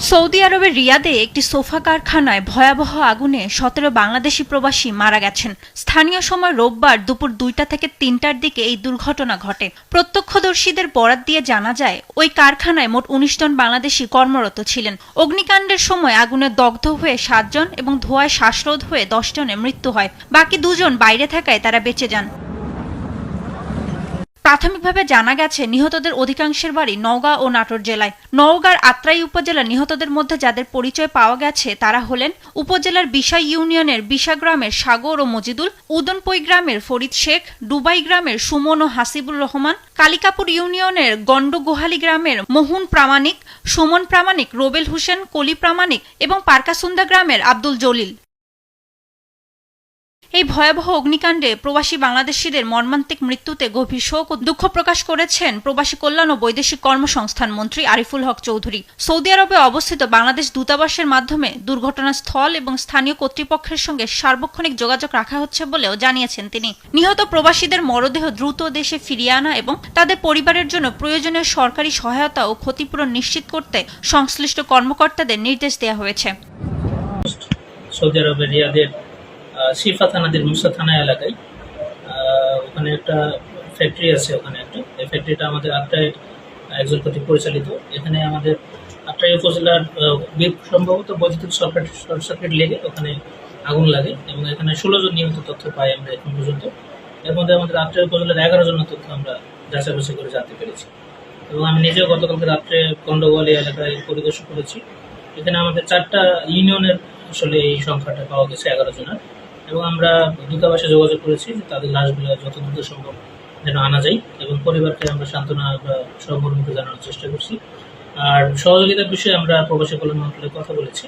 Saudi আরবের রিয়াদে একটি sofa কারখানায় ভয়াবহ আগুনে 17 বাংলাদেশি প্রবাসী মারা গেছেন। স্থানীয় সময় রোববার দুপুর 2টা থেকে 3টার দিকে এই দুর্ঘটনা ঘটে। প্রত্যক্ষদর্শীদের বরাত দিয়ে জানা যায়, ওই কারখানায় মোট 19 জন বাংলাদেশি কর্মরত ছিলেন। অগ্নিকাণ্ডের সময় আগুনে দগ্ধ হয়ে 7 জন এবং ধোঁয়ায় শ্বাসরোধ হয়ে 10 জনের মৃত্যু হয়। বাকি 2 জন বাইরে থাকায় তারা বেঁচে যান। প্রাথমিকভাবে জানা গেছে, নিহতদের অধিকাংশের বাড়ি নওগাঁ ও নাটোর জেলায়। নওগাঁর আত্রাই উপজেলার নিহতদের মধ্যে যাদের পরিচয় পাওয়া গেছে তারা হলেন উপজেলার বিশাই ইউনিয়নের বিশা গ্রামের সাগর ও মজিদুল, উদনপই গ্রামের ফরিদ শেখ, ডুবাই গ্রামের সুমন ও হাসিবুর রহমান, কালিকাপুর ইউনিয়নের গন্ডগোহালি গ্রামের মোহন প্রামাণিক, সুমন প্রামাণিক, রোবেল হোসেন, কলি প্রামাণিক এবং পারকাসুন্দা গ্রামের আব্দুল জলিল। এই ভয়াবহ অগ্নিকাণ্ডে প্রবাসী বাংলাদেশিদের মর্মান্তিক মৃত্যুতে গভীর শোক ও দুঃখ প্রকাশ করেছেন প্রবাসী কল্যাণ ও বৈদেশিক কর্মসংস্থান মন্ত্রী আরিফুল হক চৌধুরী। সৌদি আরবে অবস্থিত বাংলাদেশ দূতাবাসের মাধ্যমে দুর্ঘটনাস্থল এবং স্থানীয় কর্তৃপক্ষের সঙ্গে সার্বক্ষণিক যোগাযোগ রাখা হচ্ছে বলেও জানিয়েছেন তিনি। নিহত প্রবাসীদের মরদেহ দ্রুত দেশে ফিরিয়ে আনা এবং তাদের পরিবারের জন্য প্রয়োজনীয় সরকারি সহায়তা ও ক্ষতিপূরণ নিশ্চিত করতে সংশ্লিষ্ট কর্মকর্তাদের নির্দেশ দেওয়া হয়েছে। সৌদি আরবের রিয়াদের শিফা থানাদের মুসা থানা এলাকায় ওখানে একটা ফ্যাক্টরি আছে। ওখানে একটা এই ফ্যাক্টরিটা আমাদের আত্রাইয়ের একজন কর্তৃক পরিচালিত। এখানে আমাদের আত্রাই উপজেলার সম্ভবত বৈদ্যুতিক শর্ট সার্কিট লেগে ওখানে আগুন লাগে এবং এখানে 16 জন নিহত তথ্য পাই আমরা এখন পর্যন্ত। এর মধ্যে আমাদের আত্রাই উপজেলার 11 জনের তথ্য আমরা যাচাই বাছাই করে জানতে পেরেছি এবং আমি নিজেও গতকালকে রাত্রে গন্ডগোয়ালি এলাকায় পরিদর্শন করেছি। এখানে আমাদের 4টা ইউনিয়নের আসলে এই সংখ্যাটা পাওয়া গেছে 11 জনের এবং আমরা দূতাবাসে যোগাযোগ করেছি যে তাদের লাশগুলো যত দ্রুত সম্ভব যেন আনা যায় এবং পরিবারকে আমরা সান্ত্বনা বা সহমর্মিতা জানানোর চেষ্টা করছি। আর সহযোগিতার বিষয়ে আমরা প্রবাসী কল্যাণ মন্ত্রণালয়ে কথা বলেছি,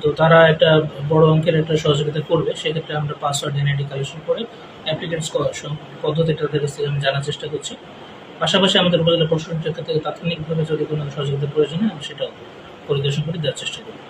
তো তারা একটা বড় অঙ্কের একটা সহযোগিতা করবে। সেক্ষেত্রে আমরা পাসওয়ার্ড এনআইডি কালেকশন করে অ্যাপ্লিকেন্টস পদ্ধতিটা তাদের কাছ থেকে আমি জানার চেষ্টা করছি। পাশাপাশি আমাদের উপজেলা প্রশাসনের ক্ষেত্রে তাৎক্ষণিকভাবে যদি কোনো সহযোগিতার প্রয়োজন হয় আমি সেটাও পরিদর্শন করে দেওয়ার চেষ্টা করব।